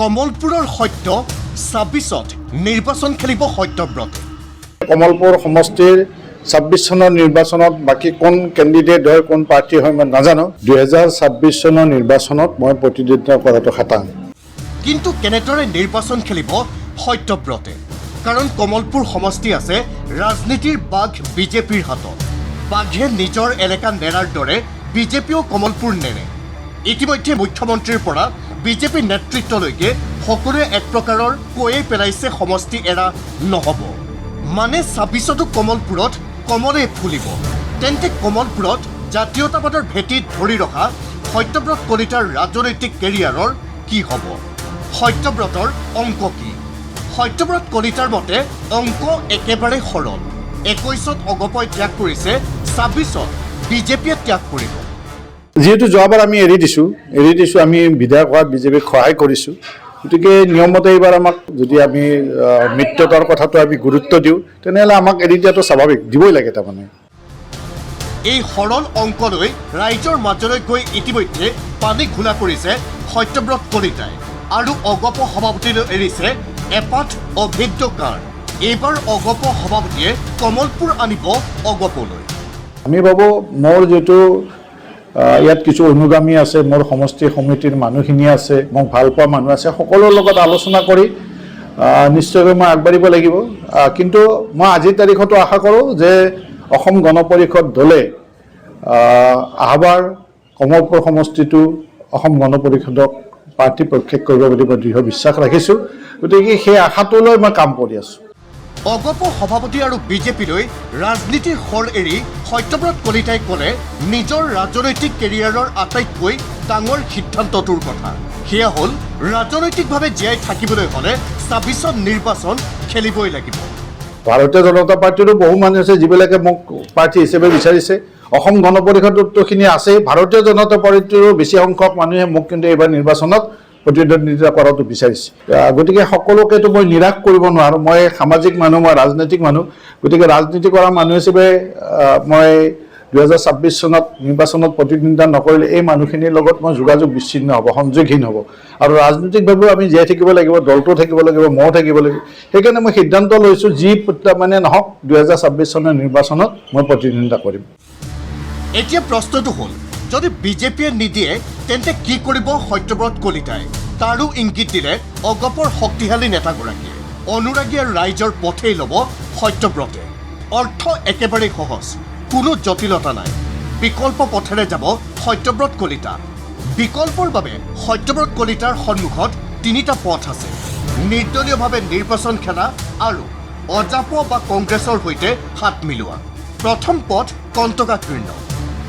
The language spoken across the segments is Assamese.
কমলপুৰৰ সত্য ২৬ত নিৰ্বাচন খেলিব সত্যব্ৰত। কমলপুৰ সমষ্টিৰ ২৬ চনৰ নিৰ্বাচনত বাকী কোন কেণ্ডিডেট হয় কোন প্ৰাৰ্থী হয় মই নাজানো। ২০২৬ চনৰ নিৰ্বাচনত মই প্ৰতিদ্বন্দ্বিতা কৰাটো খাটাং। কিন্তু কেনেদৰে নিৰ্বাচন খেলিব সত্যব্ৰতে? কাৰণ কমলপুৰ সমষ্টি আছে ৰাজনীতিৰ বাঘ বিজেপিৰ হাতত। বাঘে নিজৰ এলেকা নেৰাৰ দৰে বিজেপিয়েও কমলপুৰ নেৰে। ইতিমধ্যে মুখ্যমন্ত্ৰীৰ পৰা বিজেপি নেতৃত্বলৈকে সকলোৱে এক প্ৰকাৰৰ কৈয়ে পেলাইছে সমষ্টি এৰা নহ'ব। মানে ২৬তো কমলপুৰত কমলেই ফুলিব। তেন্তে কমলপুৰত জাতীয়তাবাদৰ ভেটিত ধৰি ৰখা সত্যব্ৰত কলিতাৰ ৰাজনৈতিক কেৰিয়াৰৰ কি হ'ব? সত্যব্ৰতৰ অংক কি? সত্যব্ৰত কলিতাৰ মতে অংক একেবাৰে সৰল। ২১ত অগপই ত্যাগ কৰিছে, ২৬ত বিজেপিয়ে ত্যাগ কৰিব। যিহেতু যোৱাবাৰ আমি এৰি দিছোঁ আমি বিধায়ক হোৱাত বিজেপিক সহায় কৰিছোঁ, গতিকে নিয়মমতে এইবাৰ আমাক যদি আমি মিত্ৰতাৰ কথাটো আমি গুৰুত্ব দিওঁ তেনেহ'লে আমাক এৰি দিয়াটো স্বাভাৱিক, দিবই লাগে। তাৰমানে এই সৰল অংক লৈ ৰাইজৰ মাজলৈ গৈ ইতিমধ্যে পানী ঘোলা কৰিছে সত্যব্ৰত কলিতাই আৰু অগপ সভাপতিলৈ এৰিছে এপাত অভেদ্য কাঁড়। এইবাৰ অগপ সভাপতিয়ে কমলপুৰ আনিব অগপলৈ। আমি ভাবোঁ মোৰ যিটো ইয়াত কিছু অনুগামী আছে, মোৰ সমষ্টি সমিতিৰ মানুহখিনি আছে, মোক ভাল পোৱা মানুহ আছে, সকলোৰ লগত আলোচনা কৰি নিশ্চয়কৈ মই আগবাঢ়িব লাগিব। কিন্তু মই আজিৰ তাৰিখতো আশা কৰোঁ যে অসম গণ পৰিষদ দলে অহাবাৰ কমলপুৰ সমষ্টিটো অসম গণ পৰিষদক প্ৰাৰ্থী প্ৰক্ষেপ কৰিব বুলি মই দৃঢ় বিশ্বাস ৰাখিছোঁ। গতিকে সেই আশাটোলৈ মই কাম কৰি আছোঁ। অগপ সভাপতি আৰু বিজেপিলৈ ৰাজনীতিৰ শৰ এৰি সত্যব্ৰত কলিতাই ক'লে নিজৰ ৰাজনৈতিক কেৰিয়াৰৰ আটাইতকৈ ডাঙৰ সিদ্ধান্তটোৰ কথা। সেয়া হ'ল ৰাজনৈতিকভাৱে জীয়াই থাকিবলৈ হ'লে ২৬ত নিৰ্বাচন খেলিবই লাগিব। ভাৰতীয় জনতা পাৰ্টীৰো বহু মানুহ আছে যিবিলাকে মোক প্ৰাৰ্থী হিচাপে বিচাৰিছে। অসম গণ পৰিষদটোখিনি আছেই। ভাৰতীয় জনতা পাৰ্টীৰো বেছি সংখ্যক মানুহে মোক কিন্তু এইবাৰ নিৰ্বাচনত প্ৰতিদ্বন্দ্বিতা কৰাটো বিচাৰিছে। গতিকে সকলোকেতো মই নিৰাশ কৰিব নোৱাৰোঁ। মই সামাজিক মানুহ, মই ৰাজনৈতিক মানুহ। গতিকে ৰাজনীতি কৰা মানুহ হিচাপে মই ২০২৬ চনত নিৰ্বাচনত প্ৰতিদ্বন্দ্বিতা নকৰিলে এই মানুহখিনিৰ লগত মই যোগাযোগ বিচ্ছিন্ন হ'ব, সংযোগহীন হ'ব। আৰু ৰাজনৈতিকভাৱেও আমি জীয়াই থাকিব লাগিব, দলটো থাকিব লাগিব, ময়ো থাকিব লাগিব। সেইকাৰণে মই সিদ্ধান্ত লৈছোঁ যি মানে নহওক ২০২৬ চনৰ নিৰ্বাচনত মই প্ৰতিদ্বন্দ্বিতা কৰিম। এতিয়া প্ৰশ্নটো হ'ল, যদি বিজেপিয়ে নিদিয়ে তেন্তে কি কৰিব সত্যব্ৰত কলিতাই? তাৰো ইংগিত দিলে অগপৰ শক্তিশালী নেতাগৰাকীয়ে। অনুৰাগী আৰু ৰাইজৰ পথেই ল'ব সত্যব্ৰতে। অৰ্থ একেবাৰেই সহজ, কোনো জটিলতা নাই। বিকল্প পথেৰে যাব সত্যব্ৰত কলিতা। বিকল্পৰ বাবে সত্যব্ৰত কলিতাৰ সন্মুখত তিনিটা পথ আছে: নিৰ্দলীয়ভাৱে নিৰ্বাচন খেলা আৰু অজাপ বা কংগ্ৰেছৰ সৈতে হাত মিলোৱা। প্ৰথম পথ কণ্টকাকীৰ্ণ,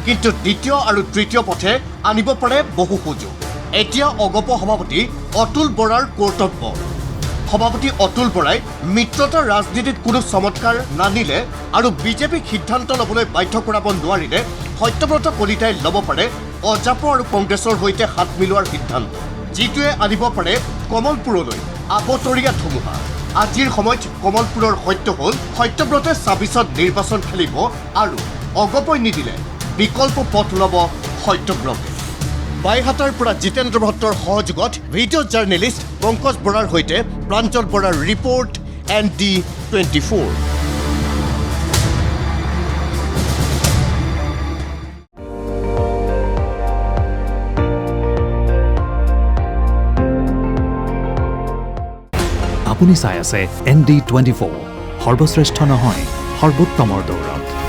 কিন্তু দ্বিতীয় আৰু তৃতীয় পথে আনিব পাৰে বহু সুযোগ। এতিয়া অগপ সভাপতি অতুল বৰাৰ কৰ্তব্য। সভাপতি অতুল বৰাই মিত্ৰতাৰ ৰাজনীতিত কোনো চমৎকাৰ নানিলে আৰু বিজেপিক সিদ্ধান্ত ল'বলৈ বাধ্য কৰাব নোৱাৰিলে সত্যব্ৰত কলিতাই ল'ব পাৰে অজাপ আৰু কংগ্ৰেছৰ সৈতে হাত মিলোৱাৰ সিদ্ধান্ত, যিটোৱে আনিব পাৰে কমলপুৰলৈ আবতৰীয়া ধুমুহা। আজিৰ সময়ত কমলপুৰৰ সত্য হ'ল সত্যব্ৰতে ২৬ত নিৰ্বাচন খেলিব আৰু অগপই নিদিলে বিকল্প পথ ল'ব সত্যব্ৰতে। বাইহাটাৰ পৰা জিতেন্দ্ৰ ভট্টৰ সহযোগত ভিডিঅ' জাৰ্নেলিষ্ট পংকজ বৰাৰ সৈতে প্ৰাঞ্জল বৰাৰ ৰিপৰ্ট ND24। আপুনি চাই আছে ND24, সৰ্বশ্ৰেষ্ঠ নহয়, সৰ্বোত্তমৰ দৌৰত।